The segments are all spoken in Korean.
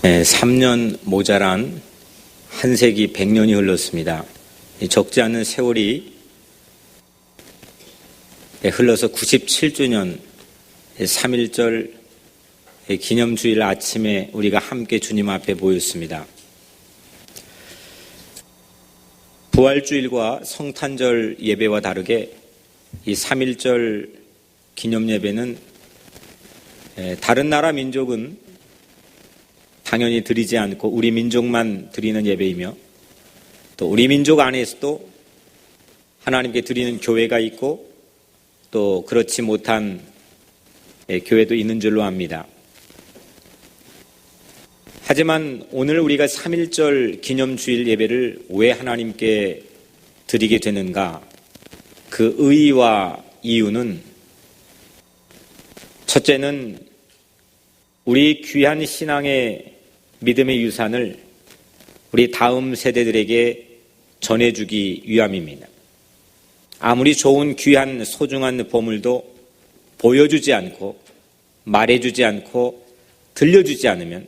3년 모자란 한 세기 100년이 흘렀습니다. 적지 않은 세월이 흘러서 97주년 3.1절 기념주일 아침에 우리가 함께 주님 앞에 모였습니다. 부활주일과 성탄절 예배와 다르게 이 3.1절 기념 예배는 다른 나라 민족은 당연히 드리지 않고 우리 민족만 드리는 예배이며, 또 우리 민족 안에서도 하나님께 드리는 교회가 있고 또 그렇지 못한 교회도 있는 줄로 압니다. 하지만 오늘 우리가 3.1절 기념주일 예배를 왜 하나님께 드리게 되는가? 그 의의와 이유는, 첫째는 우리 귀한 신앙의 믿음의 유산을 우리 다음 세대들에게 전해주기 위함입니다. 아무리 좋은 귀한 소중한 보물도 보여주지 않고 말해주지 않고 들려주지 않으면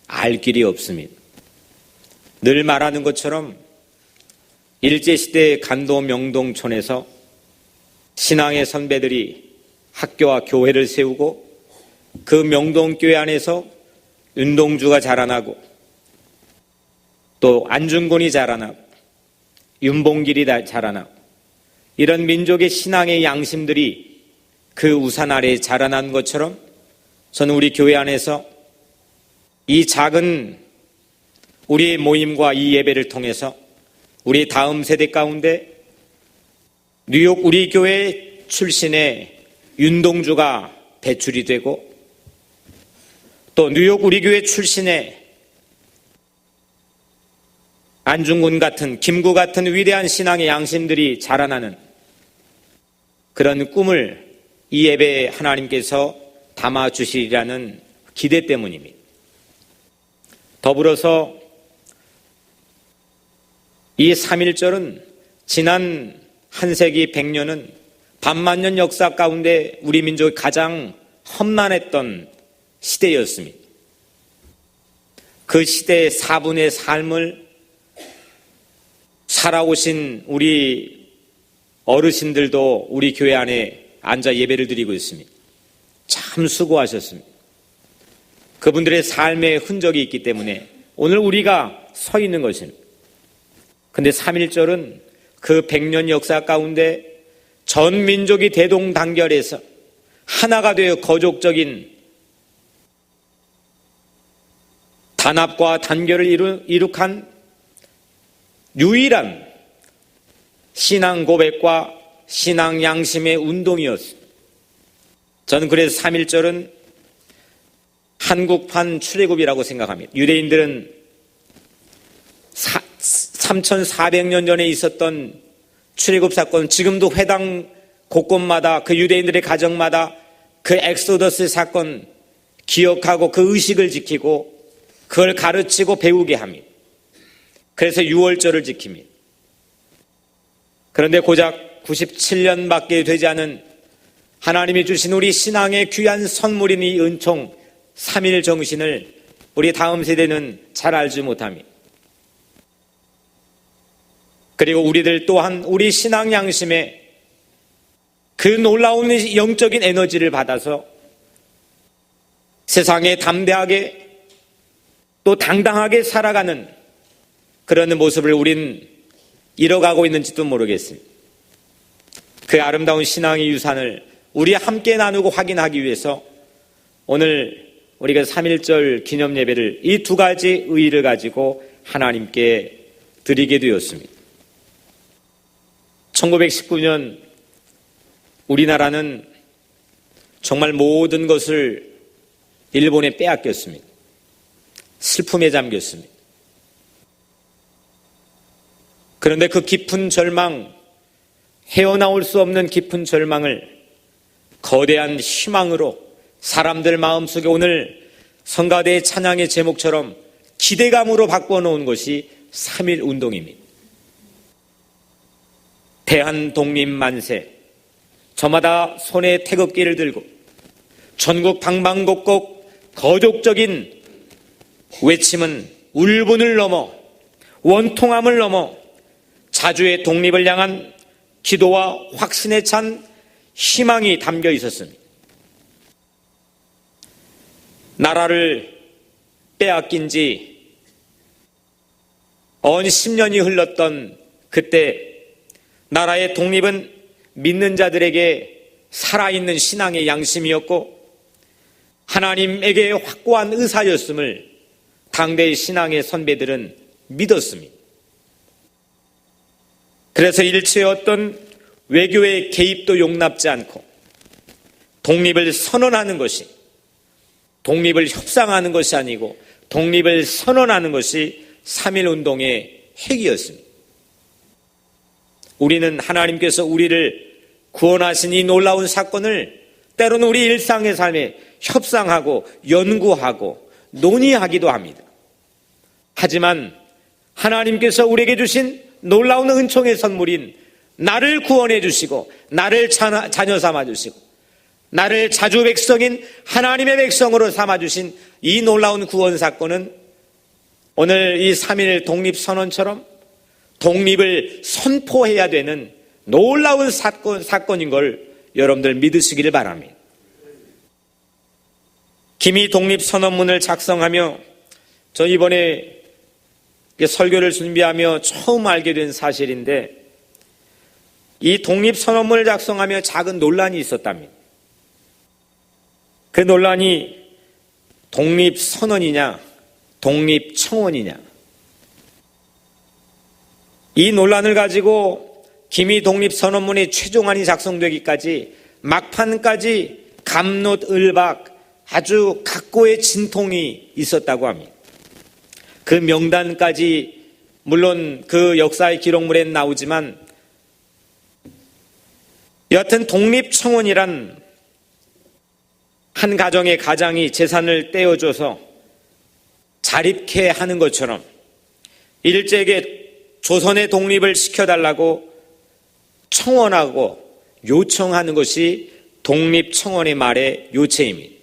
알 길이 없습니다. 늘 말하는 것처럼 일제시대 간도 명동촌에서 신앙의 선배들이 학교와 교회를 세우고 그 명동교회 안에서 윤동주가 자라나고 또 안중근이 자라나고 윤봉길이 자라나고, 이런 민족의 신앙의 양심들이 그 우산 아래에 자라난 것처럼 저는 우리 교회 안에서 이 작은 우리의 모임과 이 예배를 통해서 우리 다음 세대 가운데 뉴욕 우리 교회 출신의 윤동주가 배출이 되고, 또 뉴욕 우리 교회 출신의 안중근 같은, 김구 같은 위대한 신앙의 양심들이 자라나는 그런 꿈을 이 예배에 하나님께서 담아주시리라는 기대 때문입니다. 더불어서 이 3.1절은 지난 한 세기 100년은 반만년 역사 가운데 우리 민족이 가장 험난했던 시대였습니다. 그 시대의 4분의 삶을 살아오신 우리 어르신들도 우리 교회 안에 앉아 예배를 드리고 있습니다. 참 수고하셨습니다. 그분들의 삶의 흔적이 있기 때문에 오늘 우리가 서 있는 것입니다. 그런데 3.1절은 그 100년 역사 가운데 전 민족이 대동단결해서 하나가 되어 거족적인 단합과 단결을 이룩한 유일한 신앙 고백과 신앙 양심의 운동이었습니다. 저는 그래서 3.1절은 한국판 출애굽이라고 생각합니다. 유대인들은 3,400년 전에 있었던 출애굽 사건, 지금도 회당 곳곳마다 그 유대인들의 가정마다 그 엑소더스 사건 기억하고 그 의식을 지키고 그걸 가르치고 배우게 합니다. 그래서 6월절을 지킵니다. 그런데 고작 97년밖에 되지 않은 하나님이 주신 우리 신앙의 귀한 선물인 이 은총 3.1 정신을 우리 다음 세대는 잘 알지 못합니다. 그리고 우리들 또한 우리 신앙 양심에 그 놀라운 영적인 에너지를 받아서 세상에 담대하게 또 당당하게 살아가는 그런 모습을 우린 잃어가고 있는지도 모르겠습니다. 그 아름다운 신앙의 유산을 우리 함께 나누고 확인하기 위해서 오늘 우리가 3.1절 기념 예배를 이 두 가지 의의를 가지고 하나님께 드리게 되었습니다. 1919년 우리나라는 정말 모든 것을 일본에 빼앗겼습니다. 슬픔에 잠겼습니다. 그런데 그 깊은 절망, 헤어나올 수 없는 깊은 절망을 거대한 희망으로 사람들 마음속에 오늘 성가대의 찬양의 제목처럼 기대감으로 바꿔놓은 것이 3.1 운동입니다. 대한독립만세, 저마다 손에 태극기를 들고 전국 방방곡곡 거족적인 외침은 울분을 넘어 원통함을 넘어 자주의 독립을 향한 기도와 확신에 찬 희망이 담겨 있었습니다. 나라를 빼앗긴 지 언 10년이 흘렀던 그때 나라의 독립은 믿는 자들에게 살아있는 신앙의 양심이었고 하나님에게 확고한 의사였음을 당대의 신앙의 선배들은 믿었습니다. 그래서 일체의 어떤 외교의 개입도 용납지 않고 독립을 선언하는 것이, 독립을 협상하는 것이 아니고 독립을 선언하는 것이 3.1운동의 핵이었습니다. 우리는 하나님께서 우리를 구원하신 이 놀라운 사건을 때로는 우리 일상의 삶에 협상하고 연구하고 논의하기도 합니다. 하지만 하나님께서 우리에게 주신 놀라운 은총의 선물인 나를 구원해 주시고 나를 자녀 삼아 주시고 나를 자주 백성인 하나님의 백성으로 삼아 주신 이 놀라운 구원 사건은 오늘 이 3.1 독립선언처럼 독립을 선포해야 되는 놀라운 사건인 걸 여러분들 믿으시기를 바랍니다. 기미 독립선언문을 작성하며 저 이번에 설교를 준비하며 처음 알게 된 사실인데 이 독립선언문을 작성하며 작은 논란이 있었답니다. 그 논란이 독립선언이냐 독립청원이냐, 이 논란을 가지고 기미 독립선언문의 최종안이 작성되기까지 막판까지 갑롯을박 아주 각고의 진통이 있었다고 합니다. 그 명단까지 물론 그 역사의 기록물엔 나오지만 여하튼 독립청원이란 한 가정의 가장이 재산을 떼어줘서 자립케 하는 것처럼 일제에게 조선의 독립을 시켜달라고 청원하고 요청하는 것이 독립청원의 말의 요체입니다.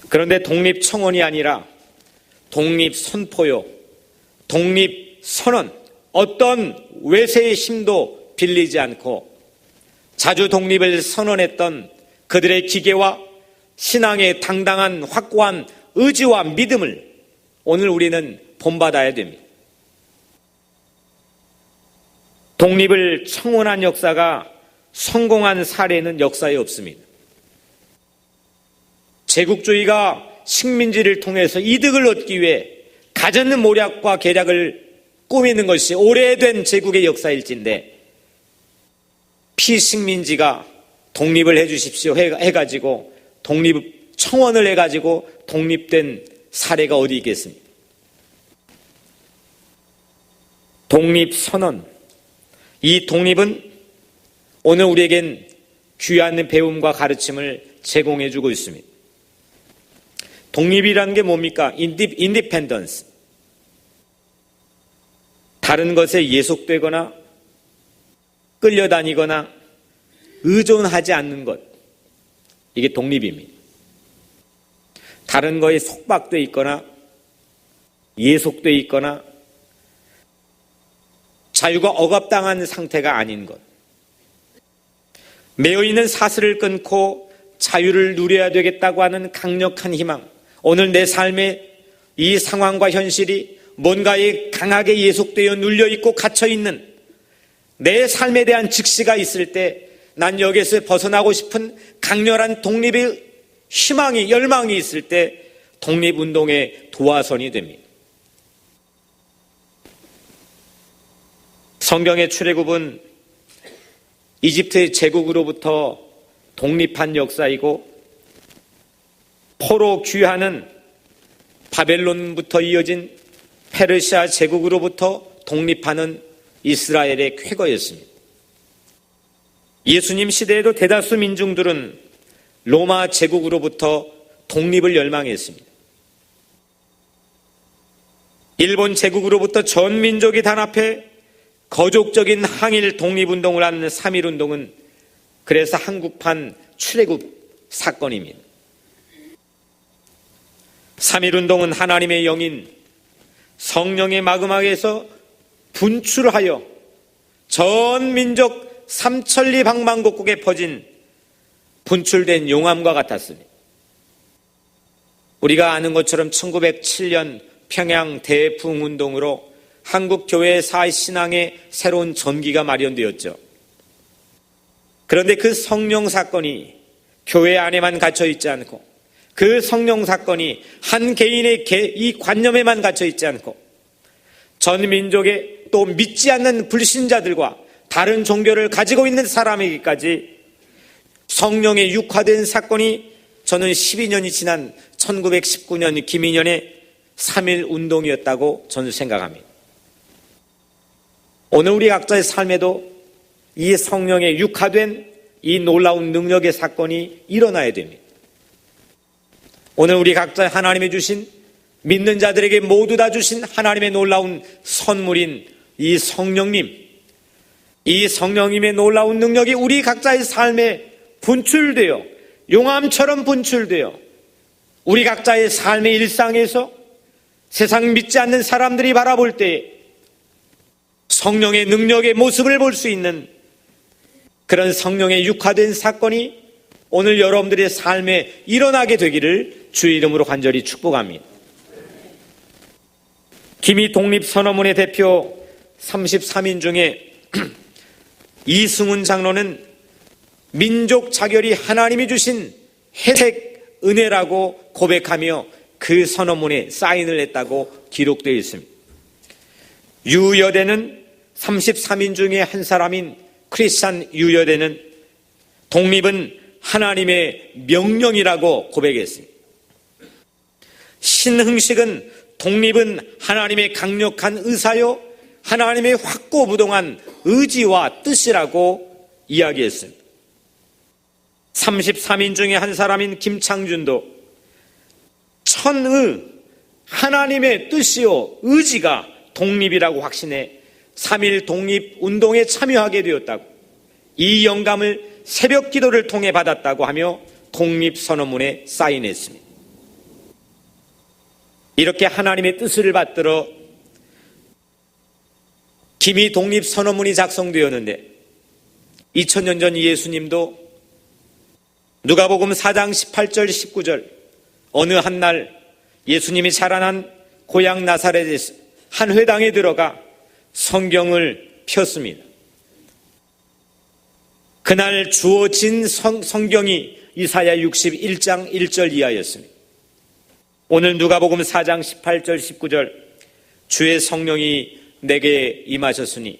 그런데 독립청원이 아니라 독립선포요, 독립선언, 어떤 외세의 힘도 빌리지 않고 자주 독립을 선언했던 그들의 기계와 신앙의 당당한 확고한 의지와 믿음을 오늘 우리는 본받아야 됩니다. 독립을 청원한 역사가 성공한 사례는 역사에 없습니다. 제국주의가 식민지를 통해서 이득을 얻기 위해 가졌는 모략과 계략을 꾸미는 것이 오래된 제국의 역사일진데 피식민지가 독립을 해 주십시오 해가지고 독립 청원을 해가지고 독립된 사례가 어디 있겠습니까? 독립선언, 이 독립은 오늘 우리에겐 귀한 배움과 가르침을 제공해 주고 있습니다. 독립이라는 게 뭡니까? 인디펜던스. 다른 것에 예속되거나 끌려다니거나 의존하지 않는 것, 이게 독립입니다. 다른 거에 속박돼 있거나 예속돼 있거나 자유가 억압당한 상태가 아닌 것, 매여있는 사슬을 끊고 자유를 누려야 되겠다고 하는 강력한 희망, 오늘 내 삶의 이 상황과 현실이 뭔가에 강하게 예속되어 눌려있고 갇혀있는 내 삶에 대한 직시가 있을 때 난 여기에서 벗어나고 싶은 강렬한 독립의 희망이, 열망이 있을 때 독립운동의 도화선이 됩니다. 성경의 출애굽은 이집트의 제국으로부터 독립한 역사이고 포로 귀환은 바벨론부터 이어진 페르시아 제국으로부터 독립하는 이스라엘의 쾌거였습니다. 예수님 시대에도 대다수 민중들은 로마 제국으로부터 독립을 열망했습니다. 일본 제국으로부터 전 민족이 단합해 거족적인 항일 독립운동을 한 3.1운동은 그래서 한국판 출애굽 사건입니다. 삼일운동은 하나님의 영인 성령의 마그마에서 분출하여 전 민족 삼천리 방방곡곡에 퍼진 분출된 용암과 같았습니다. 우리가 아는 것처럼 1907년 평양 대풍운동으로 한국 교회 사신앙의 새로운 전기가 마련되었죠. 그런데 그 성령 사건이 교회 안에만 갇혀 있지 않고, 그 성령 사건이 한 개인의 이 관념에만 갇혀 있지 않고, 전 민족의 또 믿지 않는 불신자들과 다른 종교를 가지고 있는 사람에게까지 성령의 육화된 사건이, 저는 12년이 지난 1919년 김인현의 3.1 운동이었다고 저는 생각합니다. 오늘 우리 각자의 삶에도 이 성령의 육화된 이 놀라운 능력의 사건이 일어나야 됩니다. 오늘 우리 각자 하나님이 주신, 믿는 자들에게 모두 다 주신 하나님의 놀라운 선물인 이 성령님, 이 성령님의 놀라운 능력이 우리 각자의 삶에 분출되어, 용암처럼 분출되어 우리 각자의 삶의 일상에서 세상 믿지 않는 사람들이 바라볼 때 성령의 능력의 모습을 볼 수 있는 그런 성령의 육화된 사건이 오늘 여러분들의 삶에 일어나게 되기를 주의 이름으로 간절히 축복합니다. 기미 독립선언문의 대표 33인 중에 이승훈 장로는 민족 자결이 하나님이 주신 혜택, 은혜라고 고백하며 그 선언문에 사인을 했다고 기록되어 있습니다. 유여대는 33인 중에 한 사람인 크리스찬 유여대는 독립은 하나님의 명령이라고 고백했습니다. 신흥식은 독립은 하나님의 강력한 의사요, 하나님의 확고부동한 의지와 뜻이라고 이야기했습니다. 33인 중에 한 사람인 김창준도 천의, 하나님의 뜻이요 의지가 독립이라고 확신해 3.1 독립운동에 참여하게 되었다고, 이 영감을 새벽 기도를 통해 받았다고 하며 독립선언문에 사인했습니다. 이렇게 하나님의 뜻을 받들어 기미 독립선언문이 작성되었는데, 2000년 전 예수님도 누가복음 4장 18절 19절 어느 한날 예수님이 자라난 고향 나사렛에서 한 회당에 들어가 성경을 폈습니다. 그날 주어진 성경이 이사야 61장 1절 이하였습니다. 오늘 누가복음 4장 18절 19절 주의 성령이 내게 임하셨으니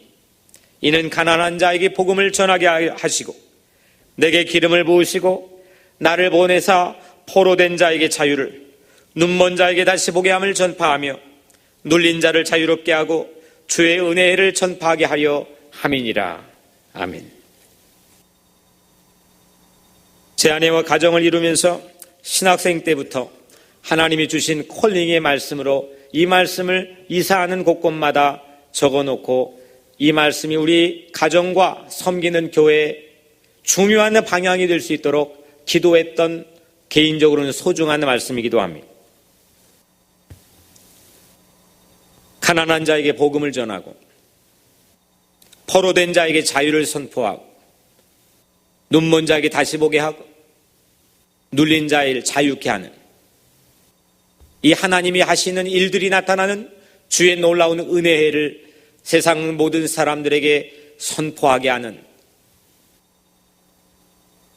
이는 가난한 자에게 복음을 전하게 하시고 내게 기름을 부으시고 나를 보내사 포로된 자에게 자유를, 눈먼 자에게 다시 보게 함을 전파하며 눌린 자를 자유롭게 하고 주의 은혜를 전파하게 하려 함이니라. 아멘. 제 아내와 가정을 이루면서 신학생 때부터 하나님이 주신 콜링의 말씀으로 이 말씀을 이사하는 곳곳마다 적어놓고 이 말씀이 우리 가정과 섬기는 교회의 중요한 방향이 될 수 있도록 기도했던, 개인적으로는 소중한 말씀이기도 합니다. 가난한 자에게 복음을 전하고 포로된 자에게 자유를 선포하고 눈먼 자에게 다시 보게 하고 눌린 자를 자유케 하는 이 하나님이 하시는 일들이 나타나는 주의 놀라운 은혜를 세상 모든 사람들에게 선포하게 하는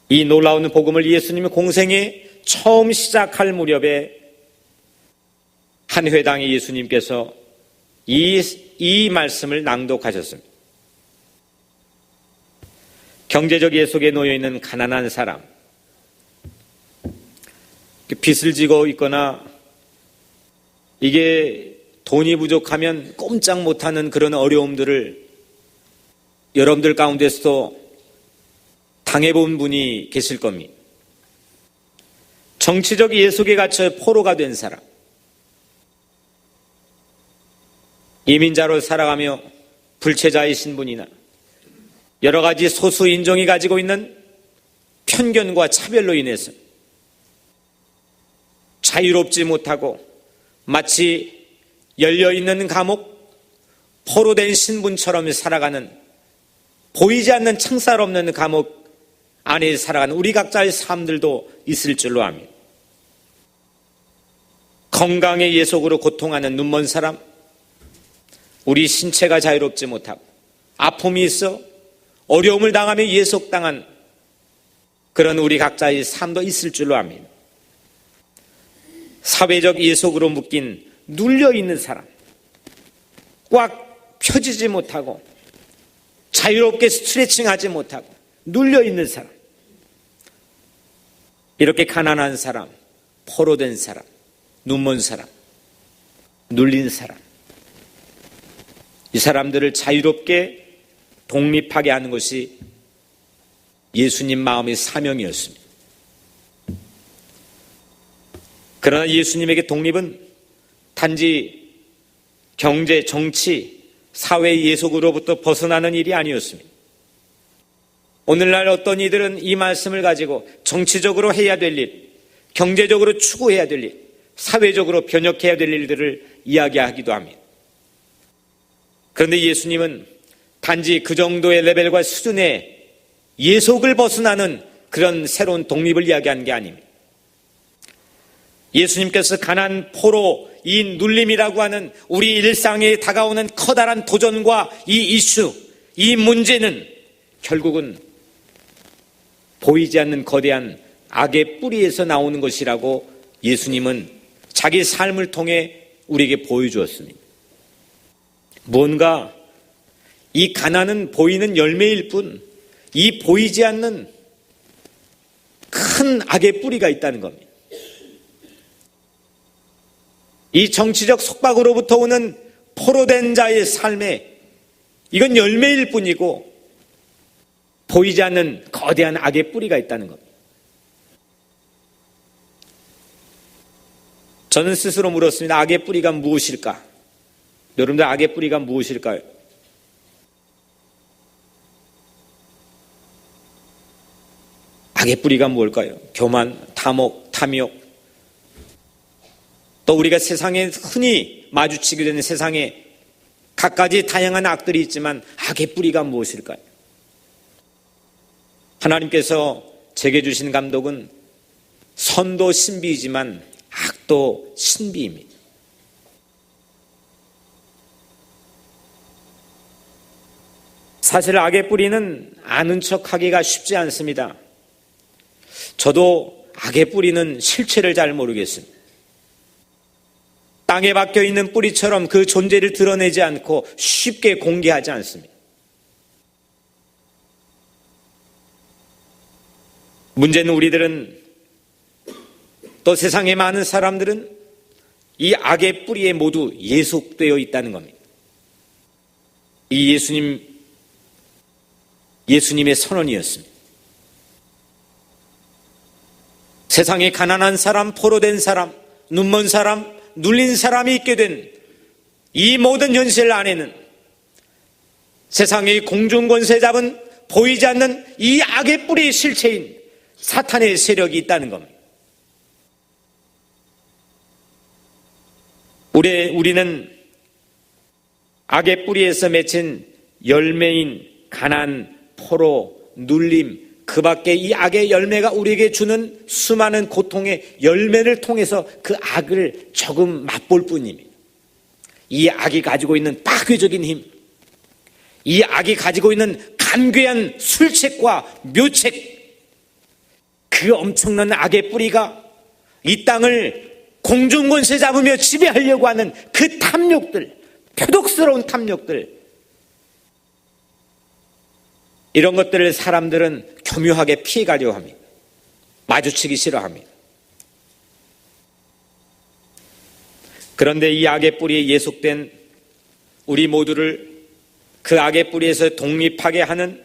이 놀라운 복음을 예수님이 공생에 처음 시작할 무렵에 한 회당에 예수님께서 이 말씀을 낭독하셨습니다. 경제적 예속에 놓여있는 가난한 사람, 빚을 지고 있거나 이게 돈이 부족하면 꼼짝 못하는 그런 어려움들을 여러분들 가운데서도 당해본 분이 계실 겁니다. 정치적 예속에 갇혀 포로가 된 사람, 이민자로 살아가며 불체자이신 분이나 여러 가지 소수 인종이 가지고 있는 편견과 차별로 인해서 자유롭지 못하고 마치 열려있는 감옥, 포로된 신분처럼 살아가는, 보이지 않는 창살 없는 감옥 안에 살아가는 우리 각자의 삶들도 있을 줄로 압니다. 건강의 예속으로 고통하는 눈먼 사람, 우리 신체가 자유롭지 못하고 아픔이 있어 어려움을 당하며 예속당한 그런 우리 각자의 삶도 있을 줄로 압니다. 사회적 예속으로 묶인 눌려있는 사람, 꽉 펴지지 못하고 자유롭게 스트레칭하지 못하고 눌려있는 사람, 이렇게 가난한 사람, 포로된 사람, 눈먼 사람, 눌린 사람, 이 사람들을 자유롭게 독립하게 하는 것이 예수님 마음의 사명이었습니다. 그러나 예수님에게 독립은 단지 경제, 정치, 사회 예속으로부터 벗어나는 일이 아니었습니다. 오늘날 어떤 이들은 이 말씀을 가지고 정치적으로 해야 될 일, 경제적으로 추구해야 될 일, 사회적으로 변혁해야 될 일들을 이야기하기도 합니다. 그런데 예수님은 단지 그 정도의 레벨과 수준의 예속을 벗어나는 그런 새로운 독립을 이야기하는 게 아닙니다. 예수님께서 가난, 포로, 이 눌림이라고 하는 우리 일상에 다가오는 커다란 도전과 이 이슈, 이 문제는 결국은 보이지 않는 거대한 악의 뿌리에서 나오는 것이라고 예수님은 자기 삶을 통해 우리에게 보여주었습니다. 뭔가 이 가난은 보이는 열매일 뿐, 이 보이지 않는 큰 악의 뿌리가 있다는 겁니다. 이 정치적 속박으로부터 오는 포로된 자의 삶에 이건 열매일 뿐이고 보이지 않는 거대한 악의 뿌리가 있다는 겁니다. 저는 스스로 물었습니다. 악의 뿌리가 무엇일까? 여러분들 악의 뿌리가 무엇일까요? 악의 뿌리가 뭘까요? 교만, 탐욕, 탐욕. 또 우리가 세상에 흔히 마주치게 되는 세상에 갖가지 다양한 악들이 있지만 악의 뿌리가 무엇일까요? 하나님께서 제게 주신 감독은 선도 신비이지만 악도 신비입니다. 사실 악의 뿌리는 아는 척하기가 쉽지 않습니다. 저도 악의 뿌리는 실체를 잘 모르겠습니다. 땅에 박혀 있는 뿌리처럼 그 존재를 드러내지 않고 쉽게 공개하지 않습니다. 문제는 우리들은 또 세상의 많은 사람들은 이 악의 뿌리에 모두 예속되어 있다는 겁니다. 이 예수님의 선언이었습니다. 세상에 가난한 사람, 포로된 사람, 눈먼 사람, 눌린 사람이 있게 된 이 모든 현실 안에는 세상의 공중권세 잡은 보이지 않는 이 악의 뿌리의 실체인 사탄의 세력이 있다는 겁니다. 우리는 악의 뿌리에서 맺힌 열매인 가난, 포로, 눌림, 그 밖에 이 악의 열매가 우리에게 주는 수많은 고통의 열매를 통해서 그 악을 조금 맛볼 뿐입니다. 이 악이 가지고 있는 파괴적인 힘, 이 악이 가지고 있는 간괴한 술책과 묘책, 그 엄청난 악의 뿌리가 이 땅을 공중권세 잡으며 지배하려고 하는 그 탐욕들, 표독스러운 탐욕들, 이런 것들을 사람들은 교묘하게 피해가려고 합니다. 마주치기 싫어합니다. 그런데 이 악의 뿌리에 예속된 우리 모두를 그 악의 뿌리에서 독립하게 하는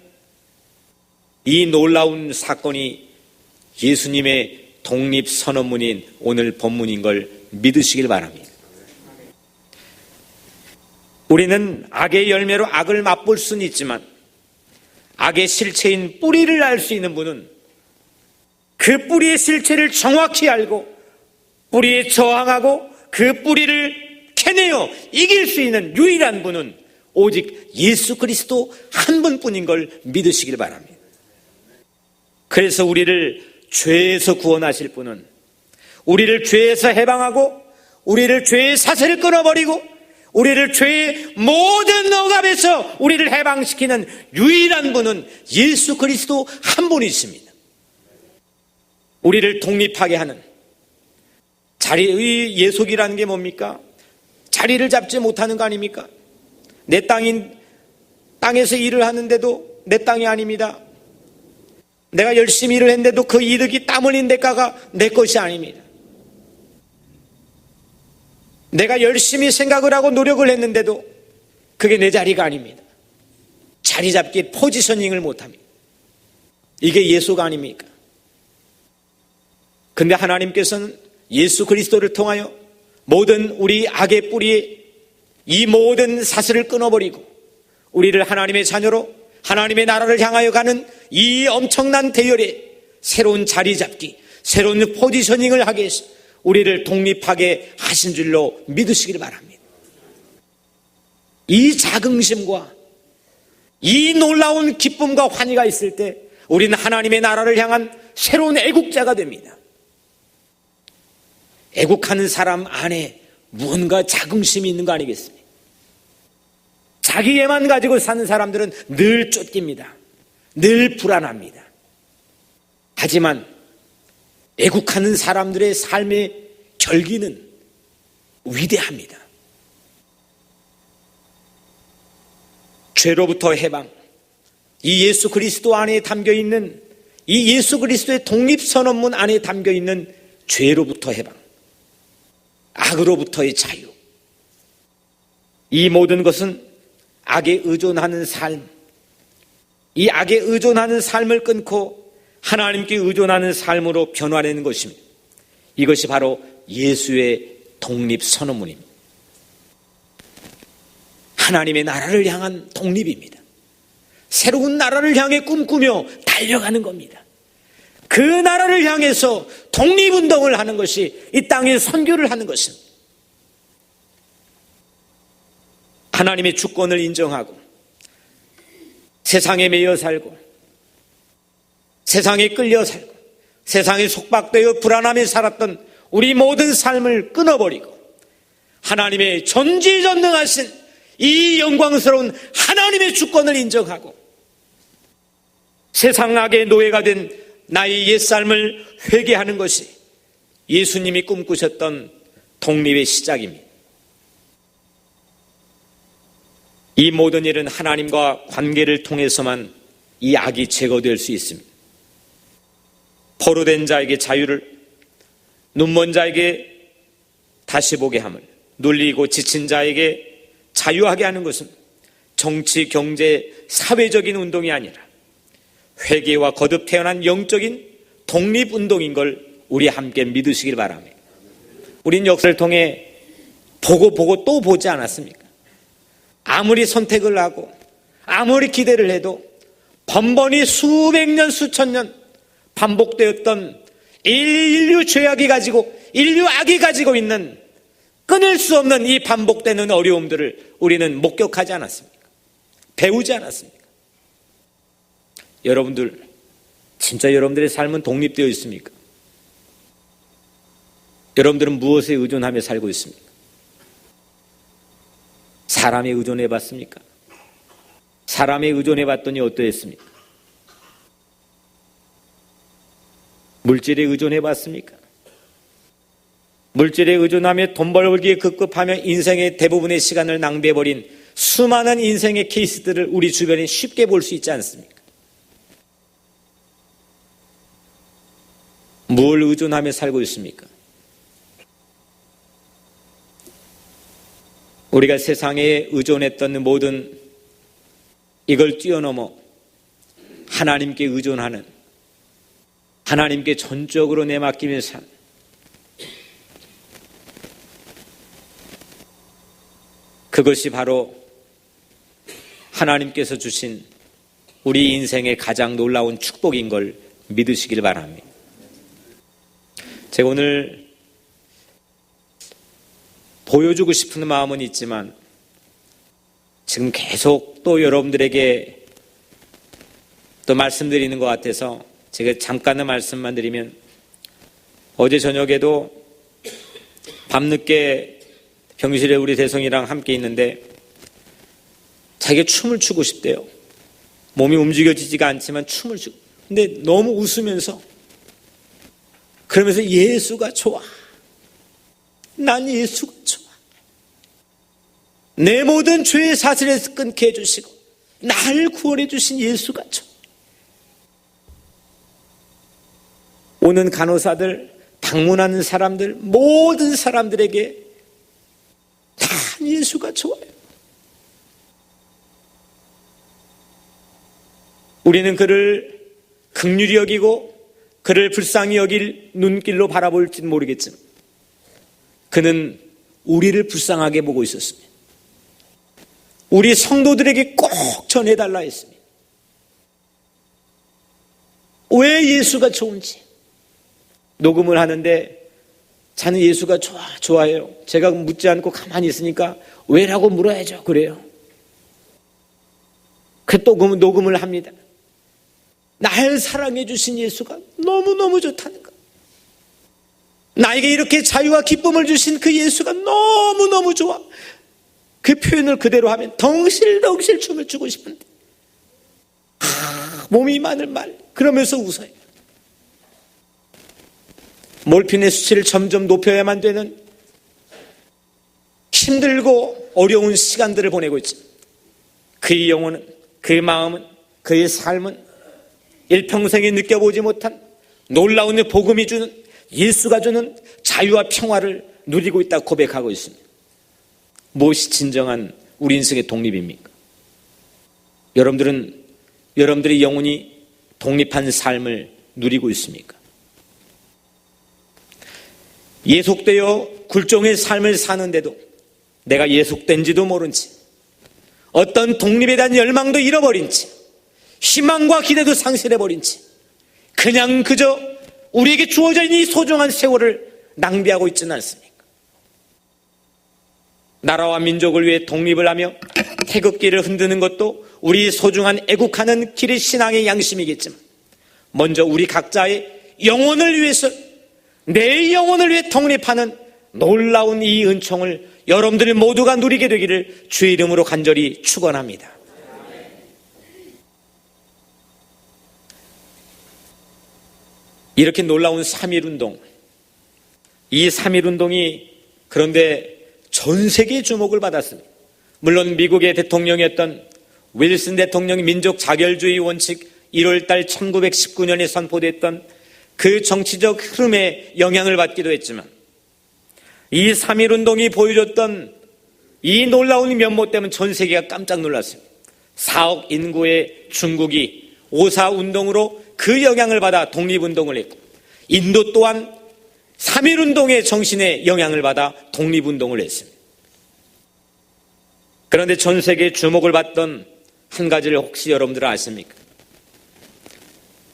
이 놀라운 사건이 예수님의 독립 선언문인 오늘 본문인 걸 믿으시길 바랍니다. 우리는 악의 열매로 악을 맛볼 수는 있지만 악의 실체인 뿌리를 알 수 있는 분은 그 뿌리의 실체를 정확히 알고 뿌리에 저항하고 그 뿌리를 캐내어 이길 수 있는 유일한 분은 오직 예수 그리스도 한 분뿐인 걸 믿으시길 바랍니다. 그래서 우리를 죄에서 구원하실 분은, 우리를 죄에서 해방하고 우리를 죄의 사슬을 끊어버리고 우리를 죄의 모든 억압에서 우리를 해방시키는 유일한 분은 예수 그리스도 한 분이십니다. 우리를 독립하게 하는 자리의 예속이라는 게 뭡니까? 자리를 잡지 못하는 거 아닙니까? 내 땅에서 일을 하는데도 내 땅이 아닙니다. 내가 열심히 일을 했는데도 그 이득이 땀 흘린 대가가 내 것이 아닙니다. 내가 열심히 생각을 하고 노력을 했는데도 그게 내 자리가 아닙니다. 자리 잡기 포지셔닝을 못합니다. 이게 예수가 아닙니까? 근데 하나님께서는 예수 그리스도를 통하여 모든 우리 악의 뿌리에 이 모든 사슬을 끊어버리고 우리를 하나님의 자녀로 하나님의 나라를 향하여 가는 이 엄청난 대열에 새로운 자리 잡기, 새로운 포지셔닝을 하게 해서 우리를 독립하게 하신 줄로 믿으시길 바랍니다. 이 자긍심과 이 놀라운 기쁨과 환희가 있을 때 우리는 하나님의 나라를 향한 새로운 애국자가 됩니다. 애국하는 사람 안에 무언가 자긍심이 있는 거 아니겠습니까? 자기애만 가지고 사는 사람들은 늘 쫓깁니다. 늘 불안합니다. 하지만 애국하는 사람들의 삶의 결기는 위대합니다. 죄로부터 해방, 이 예수 그리스도 안에 담겨있는, 이 예수 그리스도의 독립선언문 안에 담겨있는 죄로부터 해방, 악으로부터의 자유, 이 모든 것은 악에 의존하는 삶, 이 악에 의존하는 삶을 끊고 하나님께 의존하는 삶으로 변화되는 것입니다. 이것이 바로 예수의 독립선언문입니다. 하나님의 나라를 향한 독립입니다. 새로운 나라를 향해 꿈꾸며 달려가는 겁니다. 그 나라를 향해서 독립운동을 하는 것이 이 땅에 선교를 하는 것입니다. 하나님의 주권을 인정하고 세상에 매여 살고 세상에 끌려 살고 세상에 속박되어 불안함에 살았던 우리 모든 삶을 끊어버리고 하나님의 전지전능하신 이 영광스러운 하나님의 주권을 인정하고 세상 악의 노예가 된 나의 옛삶을 회개하는 것이 예수님이 꿈꾸셨던 독립의 시작입니다. 이 모든 일은 하나님과 관계를 통해서만 이 악이 제거될 수 있습니다. 포로된 자에게 자유를, 눈먼 자에게 다시 보게 함을, 눌리고 지친 자에게 자유하게 하는 것은 정치, 경제, 사회적인 운동이 아니라 회개와 거듭 태어난 영적인 독립운동인 걸 우리 함께 믿으시길 바랍니다. 우린 역사를 통해 보고 또 보지 않았습니까? 아무리 선택을 하고 아무리 기대를 해도 번번이 수백 년, 수천 년 반복되었던 인류 죄악이 가지고, 인류 악이 가지고 있는 끊을 수 없는 이 반복되는 어려움들을 우리는 목격하지 않았습니까? 배우지 않았습니까? 여러분들, 진짜 여러분들의 삶은 독립되어 있습니까? 여러분들은 무엇에 의존하며 살고 있습니까? 사람에 의존해 봤습니까? 사람에 의존해 봤더니 어떠했습니까? 물질에 의존해 봤습니까? 물질에 의존하며 돈 벌기에 급급하며 인생의 대부분의 시간을 낭비해버린 수많은 인생의 케이스들을 우리 주변에 쉽게 볼 수 있지 않습니까? 뭘 의존하며 살고 있습니까? 우리가 세상에 의존했던 모든 이걸 뛰어넘어 하나님께 의존하는, 하나님께 전적으로 내맡기며 사는, 그것이 바로 하나님께서 주신 우리 인생의 가장 놀라운 축복인 걸 믿으시길 바랍니다. 제가 오늘 보여주고 싶은 마음은 있지만 지금 계속 또 여러분들에게 또 말씀드리는 것 같아서 제가 잠깐의 말씀만 드리면, 어제 저녁에도 밤늦게 병실에 우리 대성이랑 함께 있는데 자기가 춤을 추고 싶대요. 몸이 움직여지지가 않지만 춤을 추고, 근데 너무 웃으면서 그러면서 예수가 좋아, 난 예수가 좋아, 내 모든 죄의 사슬에서 끊게 해주시고 나를 구원해 주신 예수가 좋아. 오는 간호사들, 방문하는 사람들, 모든 사람들에게 다 예수가 좋아요. 우리는 그를 긍휼히 여기고 그를 불쌍히 여길 눈길로 바라볼지는 모르겠지만 그는 우리를 불쌍하게 보고 있었습니다. 우리 성도들에게 꼭 전해달라 했습니다. 왜 예수가 좋은지. 녹음을 하는데 자는 예수가 좋아해요. 제가 묻지 않고 가만히 있으니까 왜라고 물어야죠. 그래요. 또 녹음을 합니다. 날 사랑해 주신 예수가 너무너무 좋다는 것. 나에게 이렇게 자유와 기쁨을 주신 그 예수가 너무너무 좋아. 그 표현을 그대로 하면 덩실덩실 춤을 추고 싶은데 몸이 마늘 말 그러면서 웃어요. 몰핀의 수치를 점점 높여야만 되는 힘들고 어려운 시간들을 보내고 있죠. 그의 영혼은, 그의 마음은, 그의 삶은 일평생에 느껴보지 못한 놀라운 복음이 주는, 예수가 주는 자유와 평화를 누리고 있다고 고백하고 있습니다. 무엇이 진정한 우리 인생의 독립입니까? 여러분들의 영혼이 독립한 삶을 누리고 있습니까? 예속되어 굴종의 삶을 사는데도 내가 예속된지도 모른 채, 어떤 독립에 대한 열망도 잃어버린 채, 희망과 기대도 상실해버린 채 그냥 그저 우리에게 주어져 있는 이 소중한 세월을 낭비하고 있지는 않습니까? 나라와 민족을 위해 독립을 하며 태극기를 흔드는 것도 우리 소중한 애국하는 길의 신앙의 양심이겠지만 먼저 우리 각자의 영혼을 위해서, 내 영혼을 위해 독립하는 놀라운 이 은총을 여러분들 모두가 누리게 되기를 주의 이름으로 간절히 축원합니다. 이렇게 놀라운 3.1운동, 이 3.1운동이 그런데 전 세계의 주목을 받았습니다. 물론 미국의 대통령이었던 윌슨 대통령이 민족 자결주의 원칙 1월달 1919년에 선포됐던 그 정치적 흐름에 영향을 받기도 했지만 이 3.1운동이 보여줬던 이 놀라운 면모 때문에 전 세계가 깜짝 놀랐습니다. 4억 인구의 중국이 5.4운동으로 그 영향을 받아 독립운동을 했고, 인도 또한 3.1운동의 정신에 영향을 받아 독립운동을 했습니다. 그런데 전 세계의 주목을 받던 한 가지를 혹시 여러분들 아십니까?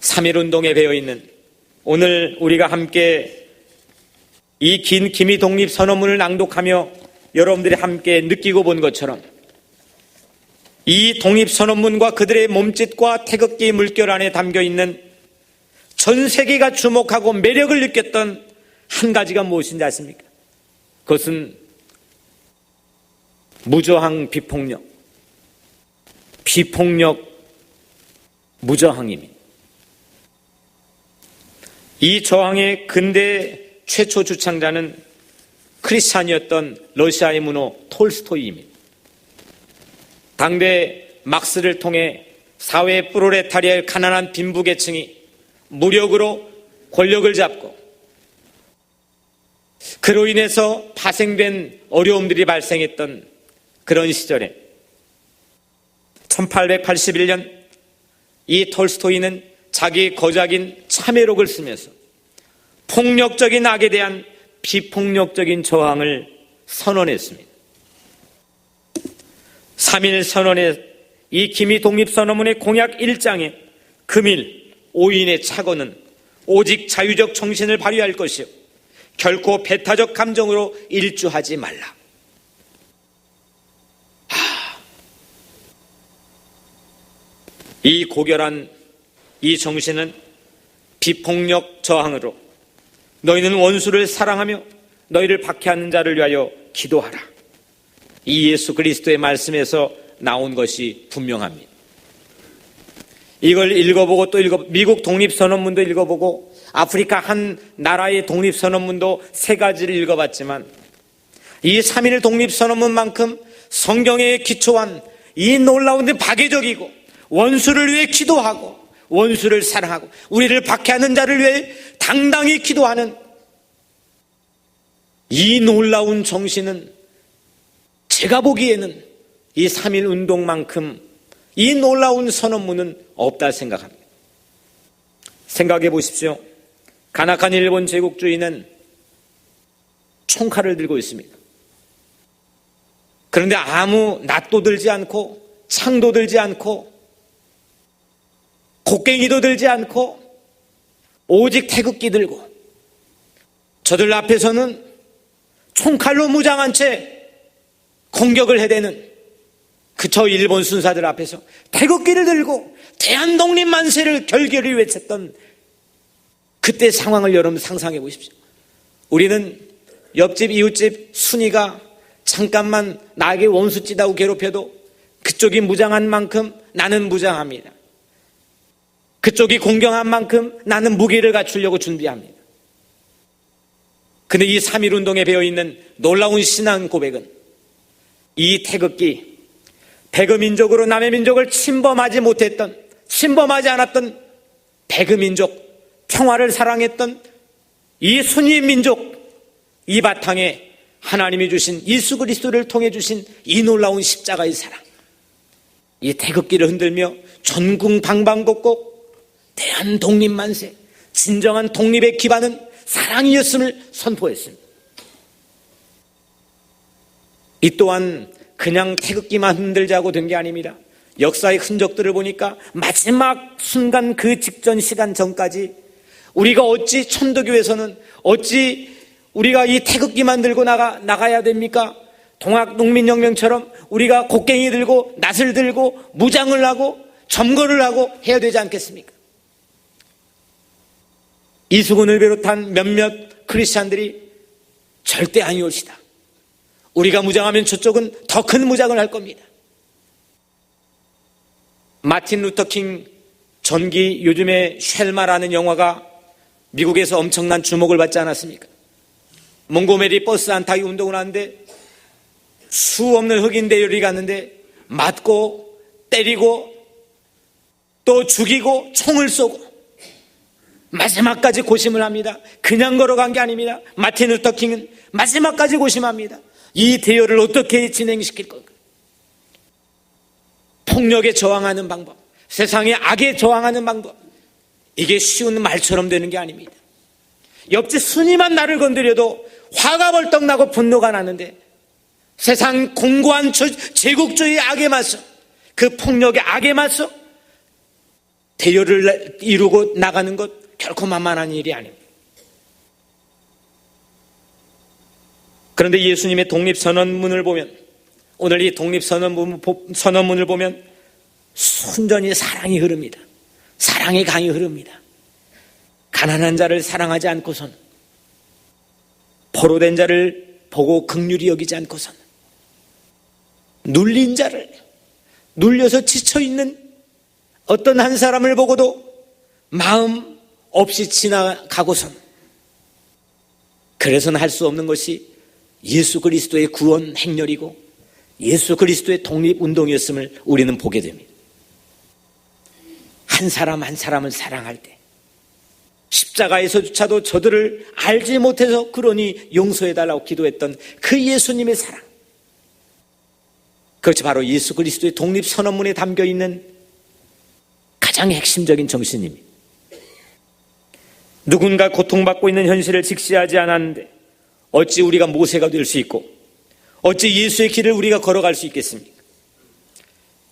3.1운동에 배어있는, 오늘 우리가 함께 이 긴 기미 독립선언문을 낭독하며 여러분들이 함께 느끼고 본 것처럼 이 독립선언문과 그들의 몸짓과 태극기 물결 안에 담겨있는 전 세계가 주목하고 매력을 느꼈던 한 가지가 무엇인지 아십니까? 그것은 무저항 비폭력, 무저항입니다. 이 저항의 근대 최초 주창자는 크리스찬이었던 러시아의 문호 톨스토이입니다. 당대 막스를 통해 사회 프롤레타리아의 가난한 빈부계층이 무력으로 권력을 잡고 그로 인해서 파생된 어려움들이 발생했던 그런 시절에 1881년 이 톨스토이는 자기 거작인 참회록을 쓰면서 폭력적인 악에 대한 비폭력적인 저항을 선언했습니다. 3.1 선언의 이 기미 독립선언문의 공약 1장에 금일 5인의 착언은 오직 자유적 정신을 발휘할 것이요 결코 배타적 감정으로 일주하지 말라. 이 고결한 이 정신은 비폭력 저항으로 너희는 원수를 사랑하며 너희를 박해하는 자를 위하여 기도하라. 이 예수 그리스도의 말씀에서 나온 것이 분명합니다. 이걸 읽어보고 또 미국 독립선언문도 읽어보고 아프리카 한 나라의 독립선언문도 3가지를 읽어봤지만 이 3.1 독립선언문만큼 성경에 기초한 이 놀라운 데 파괴적이고 원수를 위해 기도하고 원수를 사랑하고 우리를 박해하는 자를 위해 당당히 기도하는 이 놀라운 정신은 제가 보기에는 이 3.1 운동만큼 이 놀라운 선언문은 없다 생각합니다. 생각해 보십시오. 간악한 일본 제국주의는 총칼을 들고 있습니다. 그런데 아무 낫도 들지 않고 창도 들지 않고 곡괭이도 들지 않고 오직 태극기 들고 저들 앞에서는 총칼로 무장한 채 공격을 해대는 저 일본 순사들 앞에서 태극기를 들고 대한독립 만세를 결결히 외쳤던 그때 상황을 여러분 상상해 보십시오. 우리는 옆집 이웃집 순이가 잠깐만 나에게 원수짓하고 괴롭혀도 그쪽이 무장한 만큼 나는 무장합니다. 그쪽이 공경한 만큼 나는 무기를 갖추려고 준비합니다. 근데 이 3.1 운동에 배어있는 놀라운 신앙 고백은 이 태극기, 배그민족으로 남의 민족을 침범하지 않았던 배그민족, 평화를 사랑했던 이 순위 민족, 이 바탕에 하나님이 주신 예수 그리스도를 통해 주신 이 놀라운 십자가의 사랑, 이 태극기를 흔들며 전국 방방곡곡 대한독립만세, 진정한 독립의 기반은 사랑이었음을 선포했습니다. 이 또한 그냥 태극기만 흔들자고 된 게 아닙니다. 역사의 흔적들을 보니까 마지막 순간 그 직전 시간 전까지 우리가 어찌 천도교에서는 어찌 우리가 이 태극기만 들고 나가야 됩니까? 동학농민혁명처럼 우리가 곡괭이 들고 낫을 들고 무장을 하고 점거를 하고 해야 되지 않겠습니까? 이수근을 비롯한 몇몇 크리스찬들이 절대 아니올시다. 우리가 무장하면 저쪽은 더 큰 무장을 할 겁니다. 마틴 루터 킹 전기 요즘에 쉘마라는 영화가 미국에서 엄청난 주목을 받지 않았습니까? 몽고메리 버스 안 타기 운동을 하는데 수 없는 흑인 대열이 갔는데 맞고 때리고 또 죽이고 총을 쏘고 마지막까지 고심을 합니다. 그냥 걸어간 게 아닙니다. 마틴 루터 킹은 마지막까지 고심합니다. 이 대열을 어떻게 진행시킬 건가? 폭력에 저항하는 방법, 세상의 악에 저항하는 방법, 이게 쉬운 말처럼 되는 게 아닙니다. 옆집 순이만 나를 건드려도 화가 벌떡 나고 분노가 나는데 세상 공고한 제국주의 악에 맞서, 그 폭력의 악에 맞서 대열을 이루고 나가는 것 결코 만만한 일이 아닙니다. 그런데 예수님의 독립선언문을 보면, 오늘 이 독립선언문을 보면 순전히 사랑이 흐릅니다. 사랑의 강이 흐릅니다. 가난한 자를 사랑하지 않고선, 포로된 자를 보고 긍휼히 여기지 않고선, 눌린 자를, 눌려서 지쳐있는 어떤 한 사람을 보고도 마음 없이 지나가고선, 그래서는 할 수 없는 것이 예수 그리스도의 구원 행렬이고 예수 그리스도의 독립운동이었음을 우리는 보게 됩니다. 한 사람 한 사람을 사랑할 때 십자가에서조차도 저들을 알지 못해서 그러니 용서해달라고 기도했던 그 예수님의 사랑, 그것이 바로 예수 그리스도의 독립선언문에 담겨있는 가장 핵심적인 정신입니다. 누군가 고통받고 있는 현실을 직시하지 않았는데 어찌 우리가 모세가 될 수 있고 어찌 예수의 길을 우리가 걸어갈 수 있겠습니까?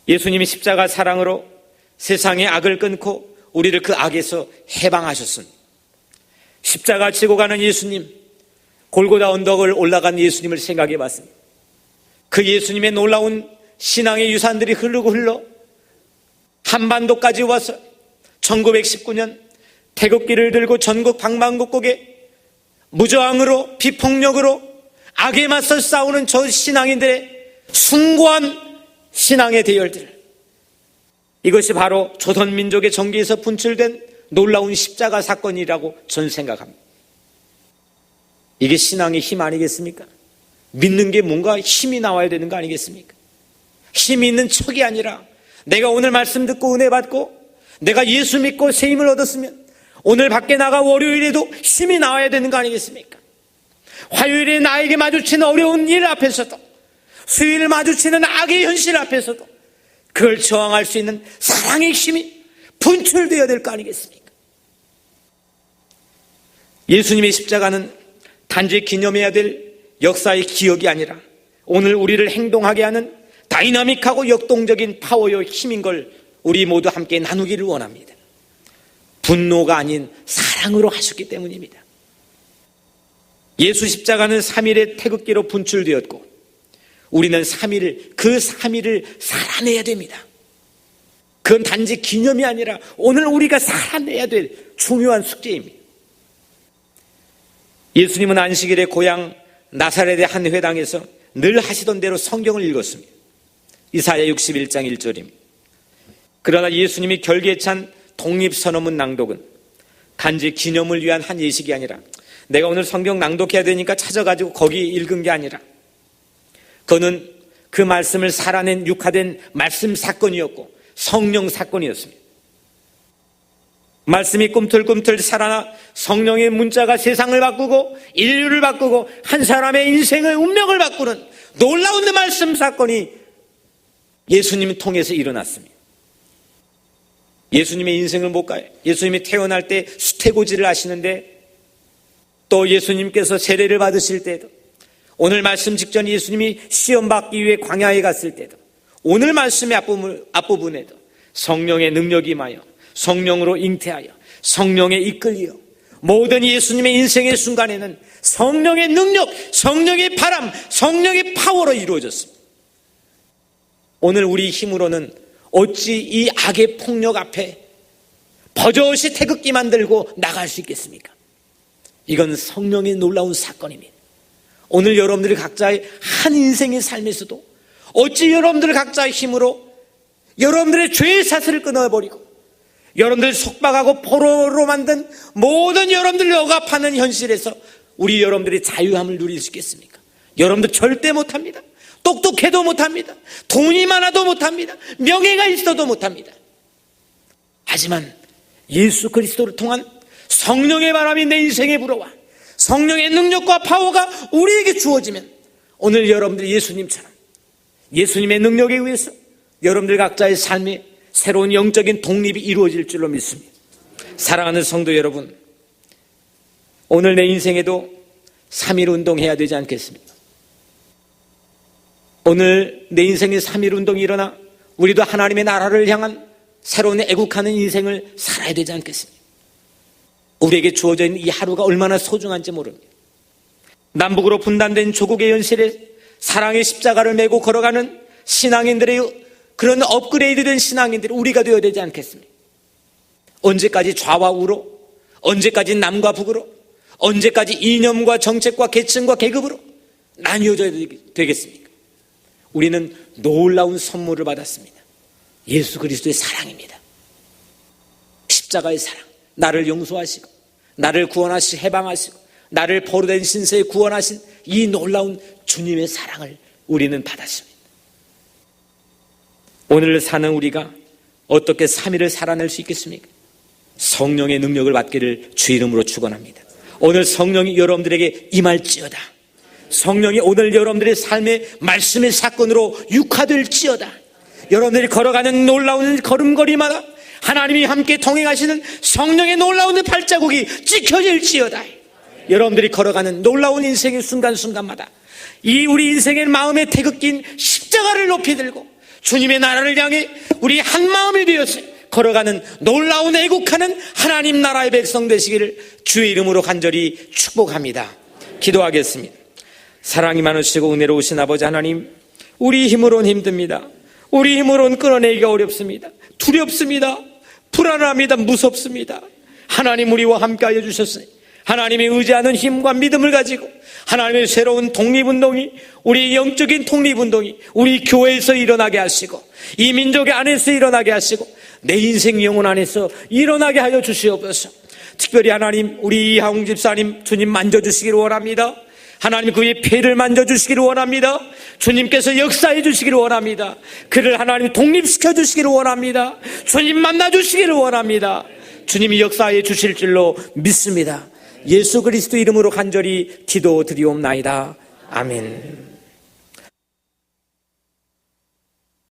예수님이 십자가 사랑으로 세상의 악을 끊고 우리를 그 악에서 해방하셨습니다. 십자가 지고 가는 예수님, 골고다 언덕을 올라간 예수님을 생각해 봤습니다. 그 예수님의 놀라운 신앙의 유산들이 흐르고 흘러 한반도까지 와서 1919년 태극기를 들고 전국 방방곡곡에 무저항으로 비폭력으로 악에 맞서 싸우는 저 신앙인들의 숭고한 신앙의 대열들, 이것이 바로 조선민족의 정기에서 분출된 놀라운 십자가 사건이라고 저는 생각합니다. 이게 신앙의 힘 아니겠습니까? 믿는 게 뭔가 힘이 나와야 되는 거 아니겠습니까? 힘이 있는 척이 아니라 내가 오늘 말씀 듣고 은혜 받고 내가 예수 믿고 새 힘을 얻었으면 오늘 밖에 나가 월요일에도 힘이 나와야 되는 거 아니겠습니까? 화요일에 나에게 마주치는 어려운 일 앞에서도, 수요일 마주치는 악의 현실 앞에서도 그걸 저항할 수 있는 사랑의 힘이 분출되어야 될 거 아니겠습니까? 예수님의 십자가는 단지 기념해야 될 역사의 기억이 아니라 오늘 우리를 행동하게 하는 다이나믹하고 역동적인 파워요 힘인 걸 우리 모두 함께 나누기를 원합니다. 분노가 아닌 사랑으로 하셨기 때문입니다. 예수 십자가는 3일의 태극기로 분출되었고 우리는 그 3일을 살아내야 됩니다. 그건 단지 기념이 아니라 오늘 우리가 살아내야 될 중요한 숙제입니다. 예수님은 안식일에 고향 나사렛의 한 회당에서 늘 하시던 대로 성경을 읽었습니다. 이사야 61장 1절입니다. 그러나 예수님이 결기에 찬 독립선언문 낭독은 단지 기념을 위한 한 예식이 아니라 내가 오늘 성경 낭독해야 되니까 찾아가지고 거기 읽은 게 아니라 그는 그 말씀을 살아낸 육화된 말씀 사건이었고 성령 사건이었습니다. 말씀이 꿈틀꿈틀 살아나 성령의 문자가 세상을 바꾸고 인류를 바꾸고 한 사람의 인생의 운명을 바꾸는 놀라운 말씀 사건이 예수님을 통해서 일어났습니다. 예수님의 인생을 못 가요. 예수님이 태어날 때 수태고지를 하시는데 또 예수님께서 세례를 받으실 때도 오늘 말씀 직전 예수님이 시험 받기 위해 광야에 갔을 때도 오늘 말씀의 앞부분에도 성령의 능력이 임하여 성령으로 잉태하여 성령에 이끌려 모든 예수님의 인생의 순간에는 성령의 능력, 성령의 바람, 성령의 파워로 이루어졌습니다. 오늘 우리 힘으로는 어찌 이 악의 폭력 앞에 버젓이 태극기만 들고 나갈 수 있겠습니까? 이건 성령의 놀라운 사건입니다. 오늘 여러분들이 각자의 한 인생의 삶에서도 어찌 여러분들 각자의 힘으로 여러분들의 죄의 사슬을 끊어버리고 여러분들 속박하고 포로로 만든 모든 여러분들을 억압하는 현실에서 우리 여러분들이 자유함을 누릴 수 있겠습니까? 여러분들 절대 못합니다. 똑똑해도 못합니다. 돈이 많아도 못합니다. 명예가 있어도 못합니다. 하지만 예수 그리스도를 통한 성령의 바람이 내 인생에 불어와 성령의 능력과 파워가 우리에게 주어지면 오늘 여러분들 예수님처럼 예수님의 능력에 의해서 여러분들 각자의 삶에 새로운 영적인 독립이 이루어질 줄로 믿습니다. 사랑하는 성도 여러분, 오늘 내 인생에도 3.1 운동해야 되지 않겠습니까? 오늘 내 인생에 3.1 운동이 일어나 우리도 하나님의 나라를 향한 새로운 애국하는 인생을 살아야 되지 않겠습니까? 우리에게 주어져 있는 이 하루가 얼마나 소중한지 모릅니다. 남북으로 분단된 조국의 현실에 사랑의 십자가를 메고 걸어가는 신앙인들의 그런 업그레이드된 신앙인들이 우리가 되어야 되지 않겠습니까? 언제까지 좌와 우로, 언제까지 남과 북으로, 언제까지 이념과 정책과 계층과 계급으로 나뉘어져야 되겠습니까? 우리는 놀라운 선물을 받았습니다. 예수 그리스도의 사랑입니다. 십자가의 사랑, 나를 용서하시고 나를 구원하시고 해방하시고 나를 포로된 신세에 구원하신 이 놀라운 주님의 사랑을 우리는 받았습니다. 오늘 사는 우리가 어떻게 3일을 살아낼 수 있겠습니까? 성령의 능력을 받기를 주 이름으로 축원합니다. 오늘 성령이 여러분들에게 임할지어다. 성령이 오늘 여러분들의 삶의 말씀의 사건으로 육화될지어다. 여러분들이 걸어가는 놀라운 걸음걸이마다 하나님이 함께 동행하시는 성령의 놀라운 발자국이 찍혀질지어다. 여러분들이 걸어가는 놀라운 인생의 순간순간마다 이 우리 인생의 마음의 태극기인 십자가를 높이 들고 주님의 나라를 향해 우리 한 마음이 되어서 걸어가는 놀라운 애국하는 하나님 나라의 백성 되시기를 주의 이름으로 간절히 축복합니다. 기도하겠습니다. 사랑이 많으시고 은혜로우신 아버지 하나님, 우리 힘으로는 힘듭니다. 우리 힘으로는 끊어내기가 어렵습니다. 두렵습니다. 불안합니다. 무섭습니다. 하나님 우리와 함께하여 주셨으니 하나님이 의지하는 힘과 믿음을 가지고 하나님의 새로운 독립운동이, 우리 영적인 독립운동이 우리 교회에서 일어나게 하시고 이 민족의 안에서 일어나게 하시고 내 인생 영혼 안에서 일어나게 하여 주시옵소서. 특별히 하나님 우리 이하웅 집사님 주님 만져주시기를 원합니다. 하나님 그의 폐를 만져주시기를 원합니다. 주님께서 역사해 주시기를 원합니다. 그를 하나님 독립시켜 주시기를 원합니다. 주님 만나주시기를 원합니다. 주님이 역사해 주실 줄로 믿습니다. 예수 그리스도 이름으로 간절히 기도드리옵나이다. 아멘.